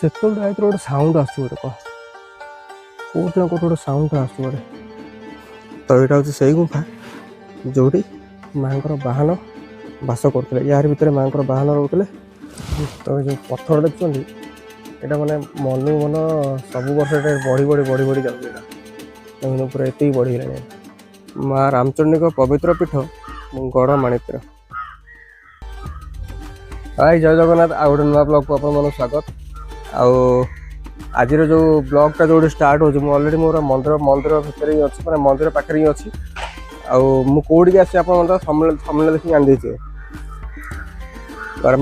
ସେତେବେଳେ ଯାଇଥିରେ ଗୋଟେ ସାଉଣ୍ଡ ଆସୁଛି ଗୋଟେ କେଉଁଦିନ ଗୋଟେ ସାଉଣ୍ଡ ଆସୁଛି ଗୋଟେ। ତ ଏଇଟା ହେଉଛି ସେଇ ଗୁମ୍ଫା ଯେଉଁଠି ମାଆଙ୍କର ବାହନ ବାସ କରୁଥିଲେ। ୟାର ଭିତରେ ମାଆଙ୍କର ବାହନ ରହୁଥିଲେ। ତ ଏ ଯେଉଁ ପଥର ଦେଖୁଛନ୍ତି ଏଇଟା ମାନେ ମନକୁ ମନ ସବୁ ବର୍ଷ ଏଇଟା ବଢ଼ି ବଢ଼ି ବଢ଼ି ବଢ଼ି ଯାଉଛି। ଏଇଟା ଦେଖନ୍ତୁ ପୁରା ଏତିକି ବଢ଼ିଗଲାଣି। ମା ରାମଚଣ୍ଡୀଙ୍କ ପବିତ୍ର ପୀଠ ଗଡ଼ମାଣିତ୍ର। ହାଇ ଜୟ ଜଗନ୍ନାଥ। ଆଉ ଗୋଟେ ନୂଆ ବ୍ଲଗ୍କୁ ଆପଣମାନଙ୍କୁ ସ୍ୱାଗତ। ଆଉ ଆଜିର ଯେଉଁ ବ୍ଲଗ୍ଟା ଯେଉଁଠି ଷ୍ଟାର୍ଟ ହେଉଛି, ମୁଁ ଅଲରେଡ଼ି ମୋର ମନ୍ଦିର ଭିତରେ ହିଁ ଅଛି, ମାନେ ମନ୍ଦିର ପାଖରେ ହିଁ ଅଛି। ଆଉ ମୁଁ କେଉଁଠିକି ଆସିଛି ଆପଣ ମଧ୍ୟ ସମ୍ମିଳନୀ ଦେଖିକି ଜାଣିଦେଇଥିବେ।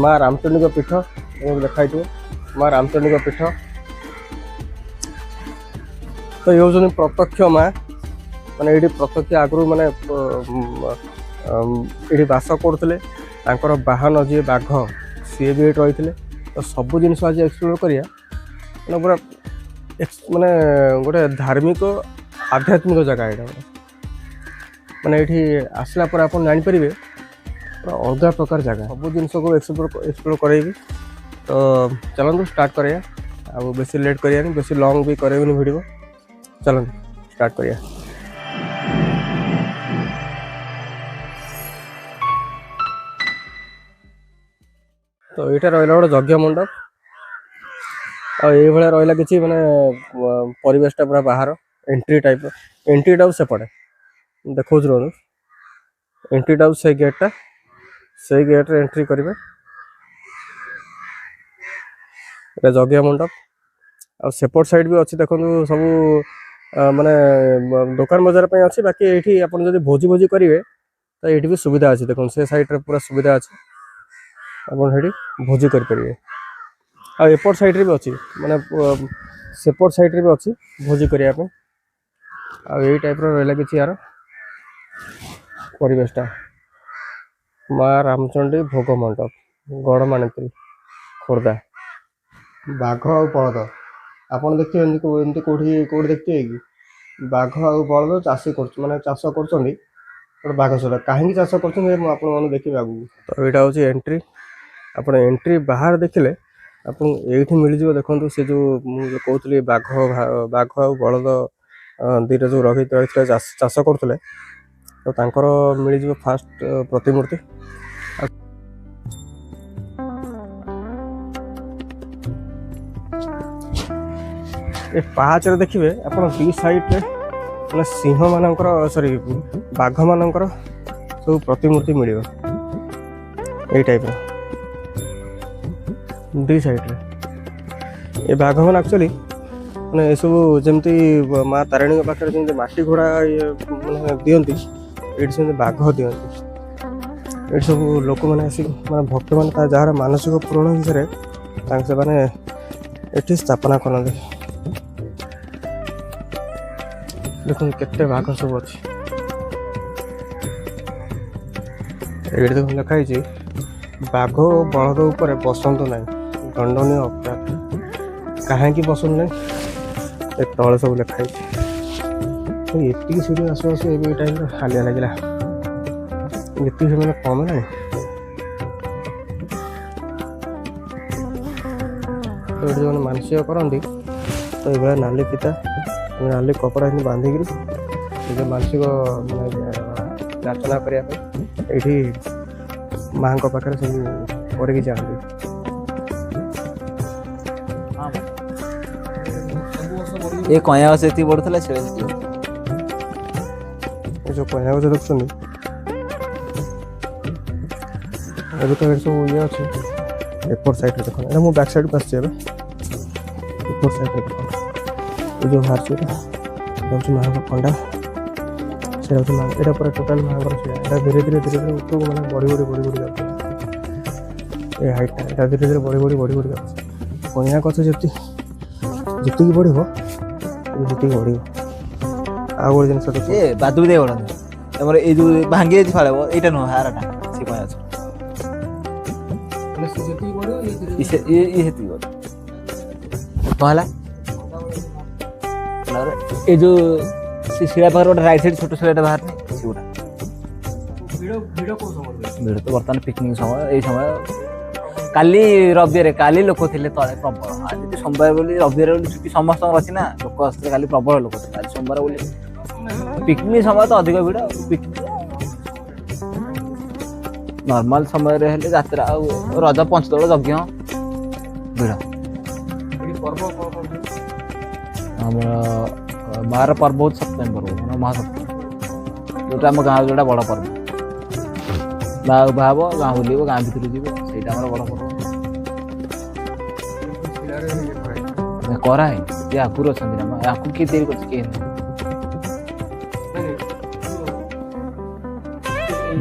ମା ରାମଚଣ୍ଡୀଙ୍କ ପୀଠ ଲେଖାହେଇଥିବ, ମା ରାମଚଣ୍ଡୀଙ୍କ ପୀଠ। ତ ଇଏ ହେଉଛନ୍ତି ପ୍ରତ୍ୟକ୍ଷ ମା, ମାନେ ଏଇଠି ପ୍ରତ୍ୟକ୍ଷ ଆଗରୁ ମାନେ ଏଇଠି ବାସ କରୁଥିଲେ। ତାଙ୍କର ବାହନ ଯିଏ ବାଘ ସିଏ ବି ଏଇଠି ରହିଥିଲେ। ତ ସବୁ ଜିନିଷ ଆଜି ଏକ୍ସପ୍ଲୋର କରିବା ମାନେ ପୁରା ମାନେ ଗୋଟେ ଧାର୍ମିକ ଆଧ୍ୟାତ୍ମିକ ଜାଗା ଏଇଟା ଗୋଟେ। ମାନେ ଏଇଠି ଆସିଲା ପରେ ଆପଣ ଜାଣିପାରିବେ ପୁରା ଅଲଗା ପ୍ରକାର ଜାଗା। ସବୁ ଜିନିଷକୁ ଏକ୍ସପ୍ଲୋର କରାଇବି। ତ ଚାଲନ୍ତୁ ଷ୍ଟାର୍ଟ କରିବା। ଆଉ ବେଶୀ ଲେଟ୍ କରିବାନି, ବେଶୀ ଲଙ୍ଗ୍ ବି କରାଇବିନି ଭିଡ଼ିଓ। ଚାଲନ୍ତୁ ଷ୍ଟାର୍ଟ କରିବା। ତ ଏଇଟା ରହିଲା ଗୋଟେ ଯଜ୍ଞ ମଣ୍ଡପ। ଆଉ ଏଇଭଳିଆ ରହିଲା କିଛି ମାନେ ପରିବେଶଟା ପୁରା ବାହାର ଏଣ୍ଟ୍ରି ଟାଇପ୍ର। ଏଣ୍ଟ୍ରିଟା ସେପଟେ ଦେଖାଉଛି ରୁହନ୍ତୁ। ଏଣ୍ଟ୍ରିଟା ସେଇ ଗେଟ୍ଟା, ସେଇ ଗେଟ୍ରେ ଏଣ୍ଟ୍ରି କରିବେ। ଏଇଟା ଯଜ୍ଞ ମଣ୍ଡପ। ଆଉ ସେପଟ ସାଇଡ଼୍ ବି ଅଛି ଦେଖନ୍ତୁ ସବୁ ମାନେ ଦୋକାନ ବଜାର ପାଇଁ ଅଛି। ବାକି ଏଇଠି ଆପଣ ଯଦି ଭୋଜି କରିବେ ତ ଏଇଠି ବି ସୁବିଧା ଅଛି। ଦେଖନ୍ତୁ ସେ ସାଇଡ଼୍ରେ ପୁରା ସୁବିଧା ଅଛି, ଆପଣ ସେଇଠି ଭୋଜି କରିପାରିବେ। ଆଉ ଏପଟ ସାଇଡ଼୍ରେ ବି ଅଛି, ମାନେ ସେପଟ ସାଇଡ଼୍ରେ ବି ଅଛି ଭୋଜି କରିବା ପାଇଁ। ଆଉ ଏଇ ଟାଇପ୍ର ରହିଲା କିଛି ୟାର ପରିବେଶଟା। ମା ରାମଚଣ୍ଡୀ ଭୋଗ ମଣ୍ଡପ, ଗଡ଼ମାଣିତ୍ରୀ, ଖୋର୍ଦ୍ଧା। ବାଘ ଆଉ ବଳଦ ଆପଣ ଦେଖିବେ ଏମିତି କେଉଁଠି ଦେଖିଥିବେ କି? ବାଘ ଆଉ ବଳଦ ଚାଷ କରୁଛନ୍ତି ଗୋଟେ ବାଘ ସହିତ। କାହିଁକି ଚାଷ କରୁଛନ୍ତି ମୁଁ ଆପଣମାନଙ୍କୁ ଦେଖିବି ଆଗକୁ। ତ ଏଇଟା ହେଉଛି ଏଣ୍ଟ୍ରି। ଆପଣ ଏଣ୍ଟ୍ରି ବାହାର ଦେଖିଲେ ଆପଣଙ୍କୁ ଏଇଠି ମିଳିଯିବ। ଦେଖନ୍ତୁ ସେ ଯେଉଁ ମୁଁ କହୁଥିଲି ବାଘ ଆଉ ବଳଦ ଦୁଇଟା ଯେଉଁ ରହିଥିଲେ ଚାଷ କରୁଥିଲେ, ତ ତାଙ୍କର ମିଳିଯିବ ଫାଷ୍ଟ ପ୍ରତିମୂର୍ତ୍ତି। ଏ ପାହାଚରେ ଦେଖିବେ ଆପଣ ଦୁଇ ସାଇଡ଼୍ରେ ମାନେ ସିଂହମାନଙ୍କର ବାଘମାନଙ୍କର ସବୁ ପ୍ରତିମୂର୍ତ୍ତି ମିଳିବ ଏଇ ଟାଇପ୍ର ଦୁଇ ସାଇଡ଼୍ରେ। ଏ ବାଘମାନେ ଆକ୍ଚୁଆଲି ମାନେ ଏସବୁ ଯେମିତି ମା ତାରିଣୀଙ୍କ ପାଖରେ ଯେମିତି ମାଟି ଘୋଡ଼ା ମାନେ ଦିଅନ୍ତି, ଏଇଠି ସେମିତି ବାଘ ଦିଅନ୍ତି। ଏଇଠି ସବୁ ଲୋକମାନେ ଆସିକି ମାନେ ଭକ୍ତମାନେ ଯାହାର ମାନସିକ ପୂରଣ ହିସାବରେ ସେମାନେ ଏଠି ସ୍ଥାପନା କରନ୍ତି। ଦେଖନ୍ତୁ କେତେ ବାଘ ସବୁ ଅଛି। ଏଇଠି ଦେଖନ୍ତୁ ଲେଖା ହେଇଛି, ବାଘ ଓ ବଳଦ ଉପରେ ବସନ୍ତୁ ନାହିଁ, ଦଣ୍ଡନୀୟ ଅପରାଧ। କାହିଁକି ବସନ୍ତୁ ନାହିଁ ଏ ତଳେ ସବୁ ଲେଖା ହେଇଛି। ଏତିକି ସିଡ଼ି ଆସୁ ଏବେ ଏଇ ଟାଇମ୍ରେ ହାଲିଆ ଲାଗିଲା। ଏତିକି ସେମାନେ କମ୍ ନାହିଁ। ଏଇଠି ଯେଉଁମାନେ ମାନସିକ କରନ୍ତି ତ ଏଇଭଳିଆ ନାଲି ଫିତା ନାଲି କପଡ଼ା ଏମିତି ବାନ୍ଧିକିରି ନିଜ ମାନସିକ ଯାଚନା କରିବା ପାଇଁ ଏଇଠି ମାଆଙ୍କ ପାଖରେ ସବୁ କରିକି ଯାଆନ୍ତି। ଏ କଇଁଆ ଗଛ ଯେତିକି ବଢ଼ୁଥିଲା ସେ ଏ ଯେଉଁ କଇଁଆ ଗଛ ଦେଖୁଛନ୍ତି, ଏବେ ତ ଏଠି ସବୁ ଇଏ ଅଛି। ଏପଟ ସାଇଡ଼୍ରେ ଦେଖନ୍ତୁ, ଏଇଟା ମୁଁ ବ୍ୟାକ୍ ସାଇଡ଼୍କୁ ଆସିଛି। ଏବେ ଏପଟ ସାଇଡ଼୍ରେ ଦେଖନ୍ତୁ ଏ ଯେଉଁ ବାହାରିଛି, ଏଇଟା ହେଉଛି ମାଆଙ୍କ ଖଣ୍ଡା। ସେଇଟା ହେଉଛି ମା, ଏଇଟା ପୁରା ଟୋଟାଲ୍ ମାଆଙ୍କର। ସେଇଟା ଧୀରେ ଧୀରେ ଉପରକୁ ମାନେ ବଢ଼ି ଯାଉଛି। ଏ ହାଇଟ୍ଟା ଏଇଟା ଧୀରେ ଧୀରେ ବଢ଼ି ଯାଉଛି। କଇଁଆ ଗଛ ଯେତିକି ବଢ଼ିବ ସେତିକି ବଢ଼ିବ। ଆଉ ଗୋଟେ ଜିନିଷ ଦେଖ, ଏ ବାଦୁଡ଼ି ଦେଇ ବଢ଼ନ୍ତି ତମର ଏଇ ଯେଉଁ ଭାଙ୍ଗି ଯାଇଛି ଫାଳେ, ଏଇଟା ନୁହଁ ହାରଟା। ସେ କଇଁଆ ଗଛ ସେତିକି ବଢ଼ କ'ଣ ହେଲା? ଏ ଯେଉଁ ସେ ଶିଳା ପାଖରେ ଗୋଟେ ରାଇଟ୍ ସାଇଡ଼୍ ଛୋଟ ଶିଳାଟା ବାହାରିନି, ସେଗୁଡ଼ା ଭିଡ଼ ତ ବର୍ତ୍ତମାନ ପିକନିକ୍ ସମୟ, ଏଇ ସମୟ କାଲି ରବିବାରେ କାଲି ଲୋକ ଥିଲେ ତଳେ ପ୍ରବଳ। ଆଜି ତ ସୋମବାର ବୋଲି ରବିବାର ବୋଲି ଛୁଟି ସମସ୍ତଙ୍କର ଅଛି ନା, ଲୋକ ଆସିଥିଲେ କାଲି ପ୍ରବଳ ଲୋକ ଥିଲେ। ଆଜି ସୋମବାର ବୋଲି ପିକନିକ ସମୟ ତ ଅଧିକ ଭିଡ଼। ନର୍ମାଲ ସମୟରେ ହେଲେ ଯାତ୍ରା ଆଉ ରଜ ପଞ୍ଚଦୋଳ ଯଜ୍ଞ ଭିଡ଼। ଆମର ମାର ପର୍ବ ହଉଛି ସପ୍ତମୀ ପର୍ବ, ମାନେ ମହାସପ୍ତମୀ, ଯୋଉଟା ଆମ ଗାଁ ଯୋଉଟା ବଡ଼ ପର୍ବ। ବାହା ହବ, ଗାଁ ବୁଲିବ, ଗାଁ ଭିତରୁ ଯିବ, ସେଇଟା ଆମର ବଡ଼ ପର୍ବ। କରାହେଇନି, ଇଏ ଆଗରୁ ଅଛନ୍ତି ନା, ୟାକୁ କିଏ ତିଆରି କରୁଛି କେହି ନାହିଁ।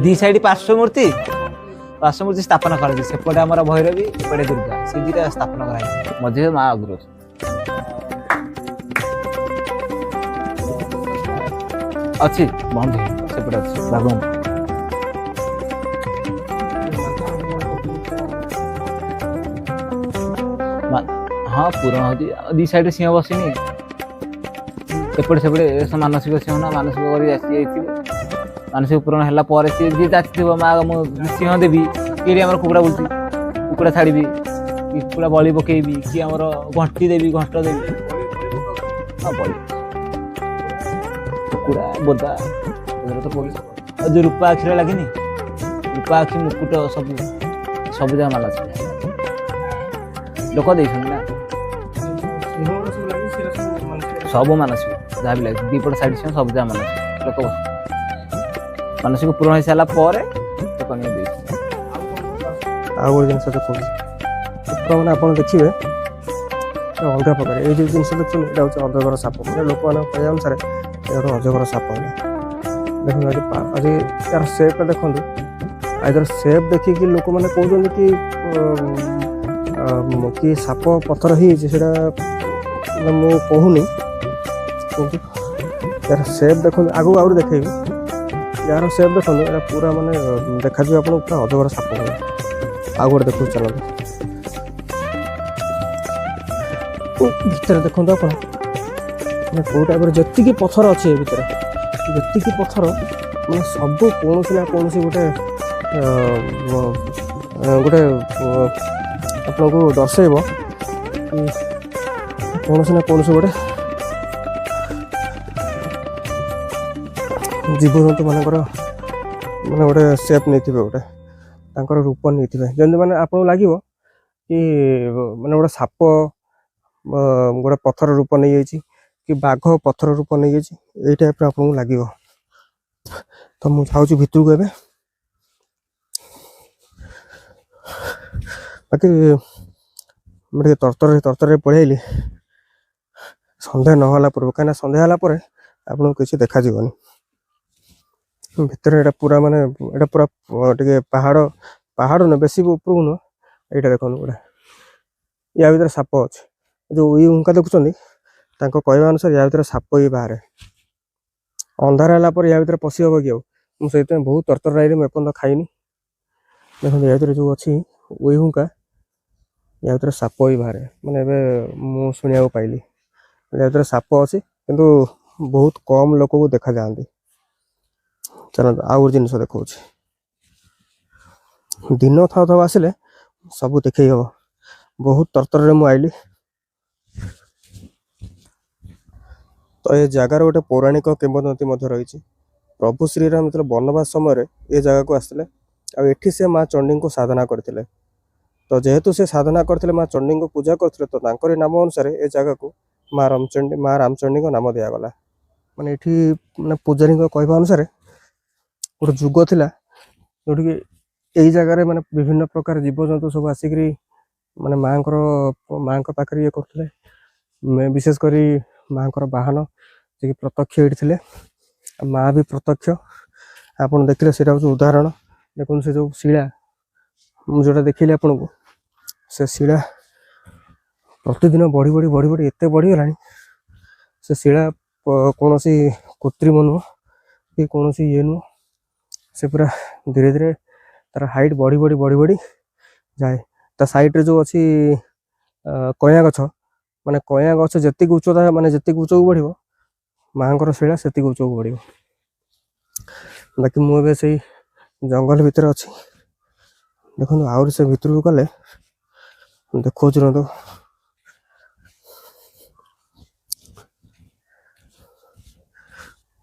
ଦି ସାଇଡ୍ ପାର୍ଶ୍ୱ ମୂର୍ତ୍ତି ସ୍ଥାପନ କରାଯାଇଛି। ସେପଟେ ଆମର ଭୈରବୀ, ଏପଟେ ଦୁର୍ଗା, ସେ ଦିଟା ସ୍ଥାପନ କରାଯାଇଛି। ମଝିରେ ମା ଆଗରୁ ଅଛି। ଅଛି ବନ୍ଦ ହେଇନି, ସେପଟେ ଅଛି ବାଘ। ହଁ ପୂରଣ ହଉଛି। ଦି ସାଇଡରେ ସିଂହ ବସିନି, ଏପଟେ ସେପଟେ ମାନସିକ ସିଂହ ନା ମାନସିକ କରି ଆସିଯାଇଥିବ। ମାନସିକ ପୂରଣ ହେଲା ପରେ ସିଏ ଯିଏ ଯାଚିଥିବ ମା ମୁଁ ସିଂହ ଦେବି, କିଏ ଆମର କୁକୁଡ଼ା ବୁଲୁଛି କୁକୁଡ଼ା ଛାଡ଼ିବି, କି କୁକୁଡ଼ା ବଳି ପକେଇବି, କି ଆମର ଘଣ୍ଟି ଦେବି, ଘଣ୍ଟ ଦେବି। ହଁ ବଳି କୁକୁଡ଼ା ବୋଦା ତ ପଡୁଛି। ଆଉ ଯୋଉ ରୂପା ଆଖିରେ ଲାଗିନି, ରୂପା ଆଖି ମୁକୁଟ ସବୁ ଯାକ ମାନସିକ ଲୋକ ଦେଇଛନ୍ତି ନା, ସବୁ ମାନସିକ ଯାହା ବି ଲାଗିଛି। ଦିପଟ ସାଇଡ୍ ସିଂହ ସବୁ ଯାକ ମାନସିକ ଲୋକ ମାନସିକ ପୂରଣ ହେଇସାରିଲା ପରେ ଲୋକ ନେଇ ଦେଇଛନ୍ତି। ଆଉ ଗୋଟେ ଜିନିଷ ଦେଖନ୍ତୁ, ମାନେ ଆପଣ ଦେଖିବେ ଅଲଗା ପ୍ରକାର। ଏଇ ଯେଉଁ ଜିନିଷ ଦେଖୁଛନ୍ତି ଏଇଟା ହେଉଛି ଅଜଗର ସାପ। ମାନେ ଲୋକମାନଙ୍କ କହିବା ଅନୁସାରେ ଏଇଟା ଗୋଟେ ଅଜଗର ସାପ। ଦେଖନ୍ତୁ ଆଜି ତାର ସେପ୍ଟା ଦେଖନ୍ତୁ, ଆଇଦର ସେପ୍ ଦେଖିକି ଲୋକମାନେ କହୁଛନ୍ତି କି ସାପ ପଥର ହେଇଯାଇଛି, ସେଇଟା ମୁଁ କହୁନି, କିନ୍ତୁ ତାର ସେପ୍ ଦେଖନ୍ତୁ। ଆଗକୁ ଆହୁରି ଦେଖେଇବି, ଯାହାର ସେପ୍ ଦେଖନ୍ତୁ, ଏଇଟା ପୁରା ମାନେ ଦେଖାଯିବ ଆପଣଙ୍କୁ ପୁରା ଅଜଗର ସାପ ଭଳି। ଆଉ ଗୋଟେ ଦେଖନ୍ତୁ, ଚାଲନ୍ତୁ ଭିତରେ ଦେଖନ୍ତୁ ଆପଣ, ମାନେ କେଉଁ ଟାଇପ୍ର ଯେତିକି ପଥର ଅଛି ଏ ଭିତରେ, ଯେତିକି ପଥର ମାନେ ସବୁ କୌଣସି ନା କୌଣସି ଗୋଟେ ଆପଣଙ୍କୁ ଦର୍ଶାଇବ କି କୌଣସି ନା କୌଣସି ଗୋଟେ ଜୀବଜନ୍ତୁ ମାନଙ୍କର ମାନେ ଗୋଟେ ସେପ୍ ନେଇଥିବେ, ଗୋଟେ ତାଙ୍କର ରୂପ ନେଇଥିବେ। ଯେମିତି ମାନେ ଆପଣଙ୍କୁ ଲାଗିବ କି ମାନେ ଗୋଟେ ସାପ ଗୋଟେ ପଥର ରୂପ ନେଇଯାଇଛି, କି ବାଘ ପଥର ରୂପ ନେଇଯାଇଛି, ଏଇ ଟାଇପ୍ର ଆପଣଙ୍କୁ ଲାଗିବ। ତ ମୁଁ ଯାଉଛି ଭିତରକୁ ଏବେ। ବାକି ମୁଁ ଟିକେ ତରତରରେ ପଳେଇଲି ସନ୍ଧ୍ୟା ନହେଲା ପୂର୍ବରୁ, କାହିଁକିନା ସନ୍ଧ୍ୟା ହେଲା ପରେ ଆପଣଙ୍କୁ କିଛି ଦେଖାଯିବନି ଭିତରେ। ଏଇଟା ପୁରା ମାନେ ଏଇଟା ପୁରା ଟିକେ ପାହାଡ଼ ନୁହେଁ, ବେଶୀ ଉପରକୁ ନୁହଁ। ଏଇଟା ଦେଖନ୍ତୁ ଗୋଟେ, ୟା ଭିତରେ ସାପ ଅଛି। ଯେଉଁ ଉଇ ହୁଙ୍କା ଦେଖୁଛନ୍ତି, ତାଙ୍କ କହିବା ଅନୁସାରେ ୟା ଭିତରେ ସାପ ହିଁ ବାହାରେ। ଅନ୍ଧାର ହେଲା ପରେ ୟା ଭିତରେ ପଶି ହେବ କି ଆଉ? ମୁଁ ସେଇଥିପାଇଁ ବହୁତ ତରତର ରହିଲି, ମୁଁ ଏପର୍ଯ୍ୟନ୍ତ ଖାଇନି। ଦେଖନ୍ତୁ ୟା ଭିତରେ ଯେଉଁ ଅଛି ଉଇ ହୁଙ୍କା, ୟା ଭିତରେ ସାପ ହିଁ ବାହାରେ। ମାନେ ଏବେ ମୁଁ ଶୁଣିବାକୁ ପାଇଲି ୟା ଭିତରେ ସାପ ଅଛି, କିନ୍ତୁ ବହୁତ କମ୍ ଲୋକକୁ ଦେଖାଯାଆନ୍ତି। ଚାଲନ୍ତୁ ଆଉ ଗୋଟେ ଜିନିଷ ଦେଖାଉଛି। ଦିନ ଥାଉ ଥାଉ ଆସିଲେ ସବୁ ଦେଖେଇ ହେବ। ବହୁତ ତରତରରେ ମୁଁ ଆଇଲି। ତ ଏ ଜାଗାର ଗୋଟେ ପୌରାଣିକ କିମ୍ବଦନ୍ତୀ ମଧ୍ୟ ରହିଛି। ପ୍ରଭୁ ଶ୍ରୀରାମ ଯେତେବେଳେ ବନବାସ ସମୟରେ ଏ ଜାଗାକୁ ଆସିଥିଲେ, ଆଉ ଏଠି ସେ ମା ଚଣ୍ଡୀଙ୍କୁ ସାଧନା କରିଥିଲେ। ତ ଯେହେତୁ ସେ ସାଧନା କରିଥିଲେ, ମା ଚଣ୍ଡୀଙ୍କୁ ପୂଜା କରିଥିଲେ, ତ ତାଙ୍କରି ନାମ ଅନୁସାରେ ଏ ଜାଗାକୁ ମା ରାମଚଣ୍ଡୀଙ୍କ ନାମ ଦିଆଗଲା। ମାନେ ଏଠି ମାନେ ପୂଜାରୀଙ୍କ କହିବା ଅନୁସାରେ ଗୋଟେ ଯୁଗ ଥିଲା ଯେଉଁଠିକି ଏଇ ଜାଗାରେ ମାନେ ବିଭିନ୍ନ ପ୍ରକାର ଜୀବଜନ୍ତୁ ସବୁ ଆସିକିରି ମାନେ ମାଙ୍କ ପାଖରେ ଇଏ କରୁଥିଲେ। ବିଶେଷ କରି ମାଙ୍କର ବାହନ ଯିଏକି ପ୍ରତ୍ୟକ୍ଷ ଏଇଠି ଥିଲେ, ମା ବି ପ୍ରତ୍ୟକ୍ଷ। ଆପଣ ଦେଖିଲେ ସେଇଟା ହେଉଛି ଉଦାହରଣ। ଦେଖନ୍ତୁ ସେ ଯେଉଁ ଶିଳା ମୁଁ ଯେଉଁଟା ଦେଖେଇଲି ଆପଣଙ୍କୁ, ସେ ଶିଳା ପ୍ରତିଦିନ ବଢ଼ି ବଢ଼ି ଏତେ ବଢ଼ିଗଲାଣି। ସେ ଶିଳା କୌଣସି କୃତ୍ରିମ ନୁହଁ କି କୌଣସି ଇଏ ନୁହଁ, ସେ ପୁରା ଧୀରେ ଧୀରେ ତାର ହାଇଟ୍ ବଢ଼ି ବଢ଼ି ଯାଏ। ତା ସାଇଡ଼ରେ ଯେଉଁ ଅଛି କଇଁଆ ଗଛ, ମାନେ କଇଁଆ ଗଛ ଯେତିକି ଉଚ୍ଚତା, ମାନେ ଯେତିକି ଉଚ୍ଚକୁ ବଢ଼ିବ, ମାଙ୍କର ଶିଳା ସେତିକି ଉଚ୍ଚକୁ ବଢ଼ିବ। ବାକି ମୁଁ ଏବେ ସେଇ ଜଙ୍ଗଲ ଭିତରେ ଅଛି। ଦେଖନ୍ତୁ ଆହୁରି ସେ ଭିତରକୁ ଗଲେ ଦେଖଉଛି ରହନ୍ତୁ।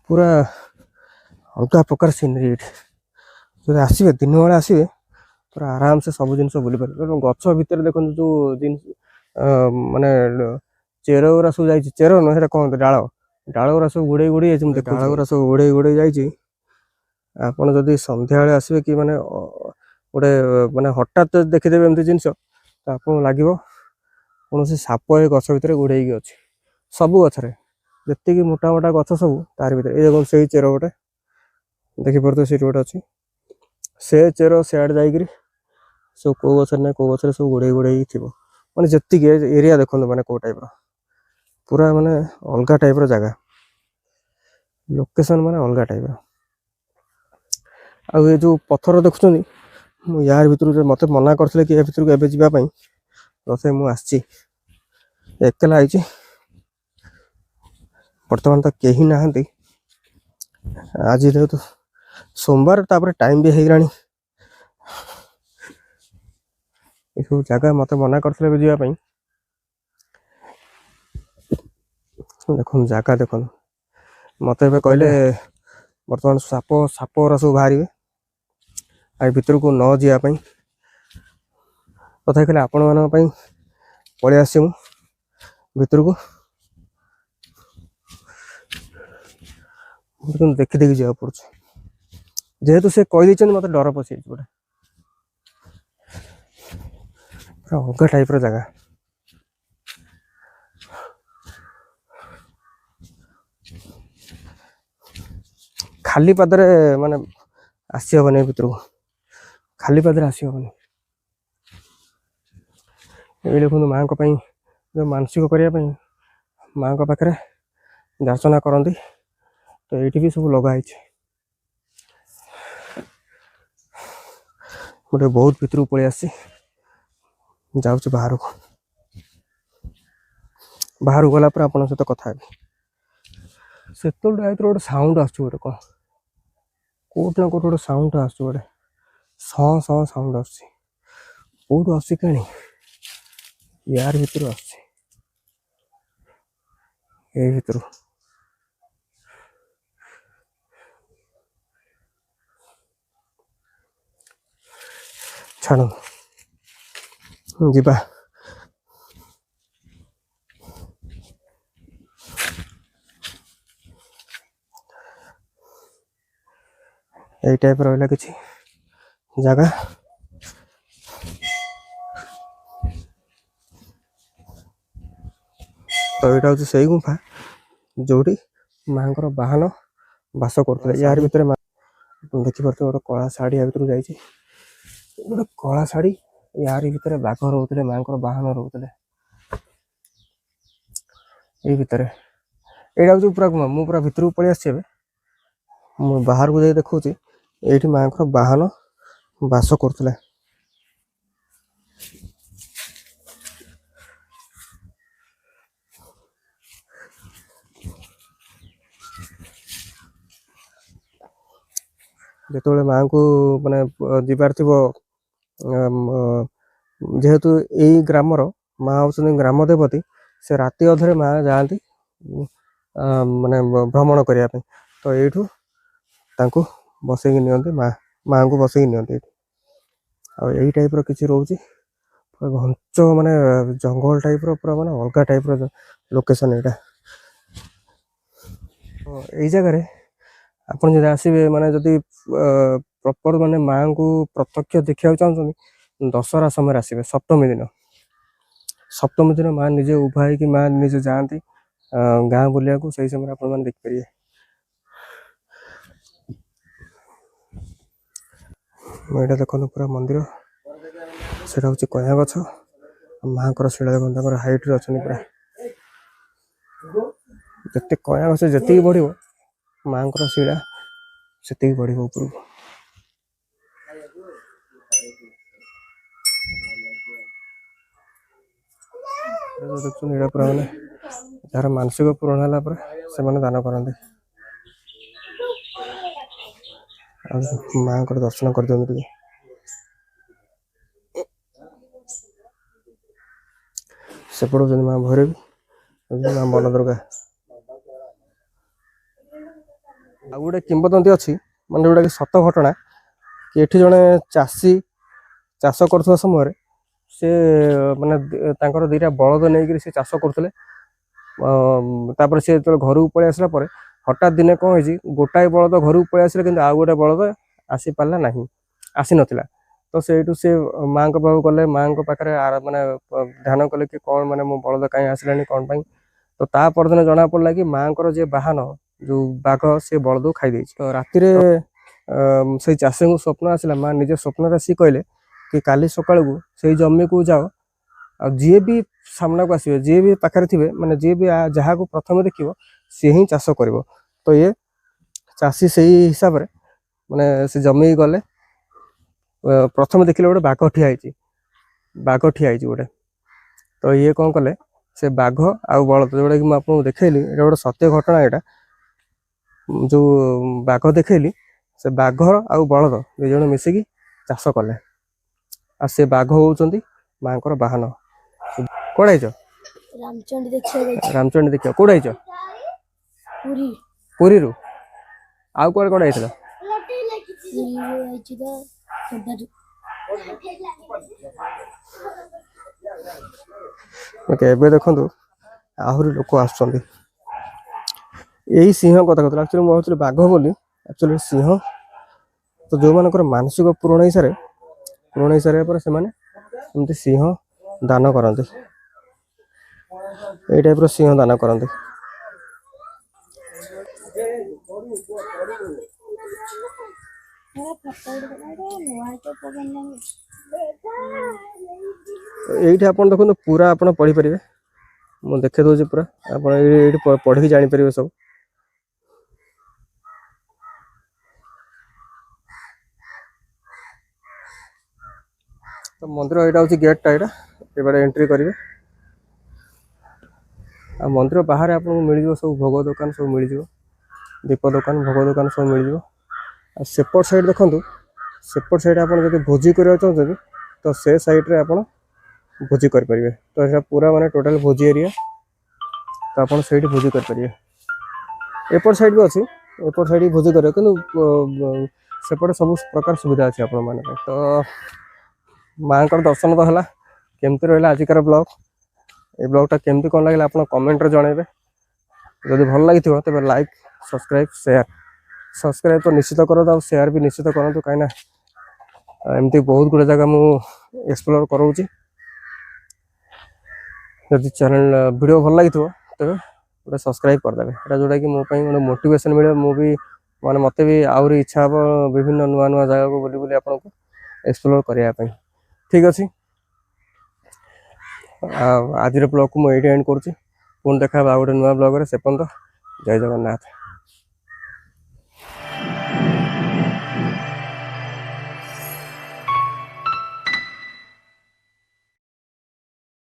ପୁରା ଅଲଗା ପ୍ରକାର ସିନେରୀ ଏଠି। ଯଦି ଆସିବେ ଦିନ ବେଳେ ଆସିବେ ପୁରା ଆରାମସେ ସବୁ ଜିନିଷ ବୁଲିପାରିବେ। ଏବଂ ଗଛ ଭିତରେ ଦେଖନ୍ତୁ ଯୋଉ ଜିନିଷ ମାନେ ଚେର ଗୁରା ସବୁ ଯାଇଛି, ଚେର ନୁହେଁ ସେଟା କଣ ଡାଳ, ଡାଳ ଗୁରା ସବୁ ଗୁଡେଇ ଗୁଡେଇ ଯାଇଛି। ମୁଁ ଡାଳ ଗୁରା ସବୁ ଗୁଡେଇ ଗୁଡେଇ ଯାଇଛି। ଆପଣ ଯଦି ସନ୍ଧ୍ୟାବେଳେ ଆସିବେ କି ମାନେ ଗୋଟେ ମାନେ ହଠାତ୍ ଦେଖିଦେବେ ଏମିତି ଜିନିଷ, ତ ଆପଣଙ୍କୁ ଲାଗିବ କୌଣସି ସାପ ଏ ଗଛ ଭିତରେ ଗୁଡେଇକି ଅଛି। ସବୁ ଗଛରେ ଯେତିକି ମୋଟା ମୋଟା ଗଛ ସବୁ ତାରି ଭିତରେ। ଏଇ ଦେଖନ୍ତୁ ସେଇ ଚେର ଗୋଟେ ଦେଖିପାରୁଥିବେ, ସେଇଠି ଗୋଟେ ଅଛି। ସେ ଚେର ସିଆଡେ ଯାଇକିରି ସବୁ କୋଉ ଗଛରେ ନାହିଁ କୋଉ ଗଛରେ ସବୁ ଗୁଡେଇ ଗୁଡେଇ ଥିବ। ମାନେ ଯେତିକି ଏରିଆ ଦେଖନ୍ତୁ ମାନେ କୋଉ ଟାଇପର, ପୁରା ମାନେ ଅଲଗା ଟାଇପର ଜାଗା, ଲୋକେସନ ମାନେ ଅଲଗା ଟାଇପର। ଆଉ ଏ ଯୋଉ ପଥର ଦେଖୁଛନ୍ତି, ମୁଁ ୟାର ଭିତରୁ ମତେ ମନା କରିଥିଲେ କି ଏ ଭିତରକୁ ଏବେ ଯିବା ପାଇଁ, ତଥାପି ମୁଁ ଆସିଛି, ଏକେଲା ଆଇଛି। ବର୍ତ୍ତମାନ ତ କେହି ନାହାନ୍ତି। ଆଜି ଯେହେତୁ ସୋମବାର, ତାପରେ ଟାଇମ ବି ହେଇଗଲାଣି। ଏସବୁ ଜାଗା ମତେ ମନା କରିଥିଲେ ଏବେ ଯିବା ପାଇଁ। ଦେଖନ୍ତୁ ଜାଗା ଦେଖନ୍ତୁ, ମତେ ଏବେ କହିଲେ ବର୍ତ୍ତମାନ ସାପ ଗୁରା ସବୁ ବାହାରିବେ, ଆଉ ଭିତରକୁ ନ ଯିବା ପାଇଁ। ତଥାପି କହିଲେ ଆପଣମାନଙ୍କ ପାଇଁ ପଳେଇ ଆସିଛି ମୁଁ ଭିତରକୁ। କିନ୍ତୁ ଦେଖି ଦେଖି ଯିବାକୁ ପଡୁଛି, ଯେହେତୁ ସେ କହିଦେଇଛନ୍ତି ମତେ ଡର ପଶିଯାଇଛି ଗୋଟେ। ପୁରା ଅଲଗା ଟାଇପର ଜାଗା। ଖାଲି ପାଦରେ ମାନେ ଆସି ହବନି ଭିତରକୁ, ଖାଲି ପାଦରେ ଆସି ହବନି। ଏଇ ଦେଖନ୍ତୁ ମାଙ୍କ ପାଇଁ ଯୋଉ ମାନସିକ କରିବା ପାଇଁ ମାଙ୍କ ପାଖରେ ଯାଚନା କରନ୍ତି, ତ ଏଇଠି ବି ସବୁ ଲଗା ହେଇଛି। ଗୋଟେ ବହୁତ ଭିତରକୁ ପଳେଇ ଆସିଛି, ଯାଉଛି ବାହାରକୁ। ବାହାରକୁ ଗଲା ପରେ ଆପଣଙ୍କ ସହିତ କଥା ହେବି। ସେତେବେଳେ ଭିତରେ ଗୋଟେ ସାଉଣ୍ଡ ଆସୁଛି, ଗୋଟେ କଣ କୋଉଠି ନା କୋଉଠି ଗୋଟେ ସାଉଣ୍ଡ ଆସୁଛି, ଗୋଟେ ସଁ ସଁ ସାଉଣ୍ଡ ଆସୁଛି। କୋଉଠୁ ଆସୁଛି କେଜାଣି, ୟାର ଭିତରୁ ଆସୁଛି, ଏଇ ଭିତରୁ। ଛାଡ଼ନ୍ତୁ ଯିବା। ଏଇ ଟାଇପ ରହିଲା କିଛି ଜାଗା। ତ ଏଇଟା ହଉଛି ସେଇ ଗୁମ୍ଫା ଯୋଉଠି ମାଙ୍କର ବାହନ ବାସ କରୁଥିଲେ। ୟାର ଭିତରେ ଦେଖିପାରୁଥିବେ ଗୋଟେ କଳା ଶାଢୀ ୟା ଭିତରକୁ ଯାଇଛି, ଗୋଟେ କଳା ଶାଢୀ। ୟାରି ଭିତରେ ବାଘ ରହୁଥିଲେ, ମାଙ୍କର ବାହନ ରହୁଥିଲେ ଏଇ ଭିତରେ। ଏଇଟା ହଉଛି ପୁରା ଗୁମ୍ଫା। ମୁଁ ପୁରା ଭିତରକୁ ପଳେଇ ଆସିଛି ଏବେ। ମୁଁ ବାହାରକୁ ଯାଇ ଦେଖଉଛି, ଏଇଠି ମାଙ୍କର ବାହନ ବାସ କରୁଥିଲେ। ଯେତେବେଳେ ମାଙ୍କୁ ମାନେ ଯିବାର ଥିବ, ଯେହେତୁ ଏଇ ଗ୍ରାମର ମା ହଉଛନ୍ତି ଗ୍ରାମ ଦେବତୀ, ସେ ରାତି ଅଧରେ ମା ଯାଆନ୍ତି ମାନେ ଭ୍ରମଣ କରିବା ପାଇଁ। ତ ଏଇଠୁ ତାଙ୍କୁ ବସେଇକି ନିଅନ୍ତି, ମାଙ୍କୁ ବସେଇକି ନିଅନ୍ତି ଏଇଠି। ଆଉ ଏଇ ଟାଇପର କିଛି ରହୁଛି, ଘଞ୍ଚ ମାନେ ଜଙ୍ଗଲ ଟାଇପର, ପୁରା ମାନେ ଅଲଗା ଟାଇପର ଲୋକେସନ ଏଇଟା। ଏଇ ଜାଗାରେ ଆପଣ ଯଦି ଆସିବେ, ମାନେ ଯଦି ପ୍ରପର ମାନେ ମାଙ୍କୁ ପ୍ରତ୍ୟକ୍ଷ ଦେଖିବାକୁ ଚାହୁଁଛନ୍ତି, ଦଶହରା ସମୟରେ ଆସିବେ। ସପ୍ତମୀ ଦିନ, ସପ୍ତମୀ ଦିନ ମା ନିଜେ ଉଭା ହେଇକି ମା ନିଜେ ଯାଆନ୍ତି ଗାଁ ବୁଲିବାକୁ। ସେଇ ସମୟରେ ଆପଣ ମାନେ ଦେଖିପାରିବେ। ଏଇଟା ଦେଖନ୍ତୁ ପୁରା ମନ୍ଦିର, ସେଟା ହଉଛି କଇଁଆ ଗଛ। ମାଙ୍କର ଶିଳା ଦେଖନ୍ତୁ, ତାଙ୍କର ହାଇଟରେ ଅଛନ୍ତି ପୁରା। ଯେତେ କଇଁଆ ଗଛ ଯେତିକି ବଢିବ, ମାଙ୍କର ଶିଳା ସେତିକି ବଢିବ ଉପରକୁ। ଦେଖୁଛନ୍ତି ଏଇଟା ପୁରା ମାନେ ଯାହାର ମାନସିକ ପୂରଣ ହେଲା ପରେ ସେମାନେ ଦାନ କରନ୍ତି। ଆଉ ମାଙ୍କର ଦର୍ଶନ କରିଦିଅନ୍ତୁ ଟିକେ। ସେପଟେ ହେଉଛନ୍ତି ମା ଭୈରବୀ, ମା ବନ ଦୁର୍ଗା। ଆଉ ଗୋଟେ କିମ୍ବଦନ୍ତୀ ଅଛି, ମାନେ ଯୋଉଟାକି ସତ ଘଟଣା, କି ଏଠି ଜଣେ ଚାଷୀ ଚାଷ କରୁଥିବା ସମୟରେ ସେ ମାନେ ତାଙ୍କର ଦିଟା ବଳଦ ନେଇକରି ସେ ଚାଷ କରୁଥିଲେ। ତାପରେ ସେ ଯେତେବେଳେ ଘରକୁ ପଳେଇ ଆସିଲା ପରେ ହଠାତ୍ ଦିନେ କ'ଣ ହେଇଛି, ଗୋଟାଏ ବଳଦ ଘରକୁ ପଳେଇ ଆସିଲେ କିନ୍ତୁ ଆଉ ଗୋଟେ ବଳଦ ଆସିପାରିଲା ନାହିଁ, ଆସିନଥିଲା। ତ ସେଇଠୁ ସେ ମାଆଙ୍କ ପାଖକୁ ଗଲେ, ମାଆଙ୍କ ପାଖରେ ମାନେ ଧ୍ୟାନ କଲେ କି କ'ଣ ମାନେ ମୋ ବଳଦ କାହିଁ ଆସିଲାନି କ'ଣ ପାଇଁ। ତ ତା ପରଦିନ ଜଣା ପଡ଼ିଲା କି ମାଆଙ୍କର ଯିଏ ବାହନ ଯୋଉ ବାଘ ସେ ବଳଦକୁ ଖାଇଦେଇଛି। ତ ରାତିରେ ସେଇ ଚାଷୀଙ୍କୁ ସ୍ୱପ୍ନ ଆସିଲା, ମା ନିଜ ସ୍ୱପ୍ନରେ ଆସି କହିଲେ କି କାଲି ସକାଳକୁ ସେଇ ଜମିକୁ ଯାଅ, ଆଉ ଯିଏ ବି ସାମ୍ନାକୁ ଆସିବେ, ଯିଏ ବି ପାଖରେ ଥିବେ, ମାନେ ଯିଏ ବି ଯାହାକୁ ପ୍ରଥମେ ଦେଖିବ ସିଏ ହିଁ ଚାଷ କରିବ। ତ ଇଏ ଚାଷୀ ସେଇ ହିସାବରେ ମାନେ ସେ ଜମିକି ଗଲେ, ପ୍ରଥମେ ଦେଖିଲେ ଗୋଟେ ବାଘ ଠିଆ ହେଇଛି, ଗୋଟେ। ତ ଇଏ କ'ଣ କଲେ, ସେ ବାଘ ଆଉ ବଳଦ ଯୋଉଟାକି ମୁଁ ଆପଣଙ୍କୁ ଦେଖେଇଲି, ଏଇଟା ଗୋଟେ ସତ୍ୟ ଘଟଣା। ଏଇଟା ଯୋଉ ବାଘ ଦେଖେଇଲି, ସେ ବାଘ ଆଉ ବଳଦ ଦୁଇ ଜଣ ମିଶିକି ଚାଷ କଲେ। ଆଉ ସେ ବାଘ ହଉଛନ୍ତି ମାଙ୍କର ବାହନ। କୁଆଡ଼େ ଯାଇଛ? ରାମଚଣ୍ଡୀ ଦେଖିବାକୁ ରାମଚଣ୍ଡୀ ଦେଖିବା। କୋଉଠି ଯାଇଛ? ପୁରୀ। ପୁରୀରୁ ଆଉ କୁଆଡ଼େ କୁଆଡ଼େ ଯାଇଥିଲ? ଏବେ ଦେଖନ୍ତୁ ଆହୁରି ଲୋକ ଆସୁଛନ୍ତି। ଏଇ ସିଂହ କଥା କହୁଥିଲା, ଆକ୍ଚୁଆଲି ମୁଁ ଭାବୁଥିଲି ବାଘ ବୋଲି, ଆକ୍ଚୁଆଲି ସିଂହ। ତ ଯୋଉମାନଙ୍କର ମାନସିକ ପୂରଣ ହେଇସାରିବା ପରେ ସେମାନେ ଏମିତି ସିଂହ ଦାନ କରନ୍ତି, ଏଇ ଟାଇପର ସିଂହ ଦାନ କରନ୍ତି। ଏଇଠି ଆପଣ ଦେଖନ୍ତୁ ପୁରା ଆପଣ ପଢିପାରିବେ, ମୁଁ ଦେଖେଇ ଦଉଛି ପୁରା, ଆପଣ ଏଇଠି ପଢିକି ଜାଣିପାରିବେ ସବୁ। ତ ମନ୍ଦିର ଏଇଟା ହଉଛି ଗେଟଟା, ଏଇଟା ଏଣ୍ଟ୍ରି କରିବେ। ଆଉ ମନ୍ଦିର ବାହାରେ ଆପଣଙ୍କୁ ମିଳିଯିବ ସବୁ ଭୋଗ ଦୋକାନ, ସବୁ ମିଳିଯିବ, ଦୀପ ଦୋକାନ, ଭୋଗ ଦୋକାନ ସବୁ ମିଳିଯିବ। ଆଉ ସେପଟ ସାଇଡ୍ ଦେଖନ୍ତୁ, ସେପଟ ସାଇଡ୍ ଆପଣ ଯଦି ଭୋଜି କରିବାକୁ ଚାହୁଁଛନ୍ତି ତ ସେ ସାଇଡ୍ରେ ଆପଣ ଭୋଜି କରିପାରିବେ। ତ ଏଇଟା ପୁରା ମାନେ ଟୋଟାଲ ଭୋଜି ଏରିଆ, ତ ଆପଣ ସେଇଠି ଭୋଜି କରିପାରିବେ। ଏପଟ ସାଇଡ୍ ବି ଅଛି, ଏପଟ ସାଇଡ୍ ଭୋଜି କରିବେ, କିନ୍ତୁ ସେପଟେ ସବୁ ପ୍ରକାର ସୁବିଧା ଅଛି ଆପଣମାନଙ୍କ ପାଇଁ। ତ ମାଆଙ୍କର ଦର୍ଶନ ତ ହେଲା। କେମିତି ରହିଲା ଆଜିକାର ବ୍ଲଗ୍? এই ବ୍ଲଗ୍ଟା କେମିତି କ'ଣ ଲାଗିଲା ଆପଣ କମେଣ୍ଟରେ ଜଣାଇବେ। ଯଦି ଭଲ ଲାଗିଥିବ ତେବେ ଲାଇକ୍, ସବସ୍କ୍ରାଇବ୍, ସବସ୍କ୍ରାଇବ୍ ତ ନିଶ୍ଚିତ କରନ୍ତୁ, ଆଉ ସେୟାର ବି ନିଶ୍ଚିତ କରନ୍ତୁ, କାହିଁକିନା ଏମିତି ବହୁତ ଗୁଡ଼େ ଜାଗା ମୁଁ ଏକ୍ସପ୍ଲୋର କରାଉଛି। ଯଦି ଚ୍ୟାନେଲ୍ ଭିଡ଼ିଓ ଭଲ ଲାଗିଥିବ ତେବେ ଗୋଟେ ସବସ୍କ୍ରାଇବ୍ କରିଦେବେ, ଏଇଟା ଯେଉଁଟାକି ମୋ ପାଇଁ ଗୋଟେ ମୋଟିଭେସନ୍ ମିଳିବ। ମୁଁ ବି ମାନେ ମୋତେ ବି ଆହୁରି ଇଚ୍ଛା ହେବ ବିଭିନ୍ନ ନୂଆ ନୂଆ ଜାଗାକୁ ବୁଲି ବୁଲି ଆପଣଙ୍କୁ ଏକ୍ସପ୍ଲୋର କରିବା ପାଇଁ। ଠିକ୍ ଅଛି, ଆଉ ଆଜିର ବ୍ଲଗ୍କୁ ମୁଁ ଏଇଠି ଏଣ୍ଡ କରୁଛି। ପୁଣି ଦେଖା ହେବା ଆଉ ଗୋଟେ ନୂଆ ବ୍ଲଗ୍ରେ। ସେ ପର୍ଯ୍ୟନ୍ତ ଜୟ ଜଗନ୍ନାଥ।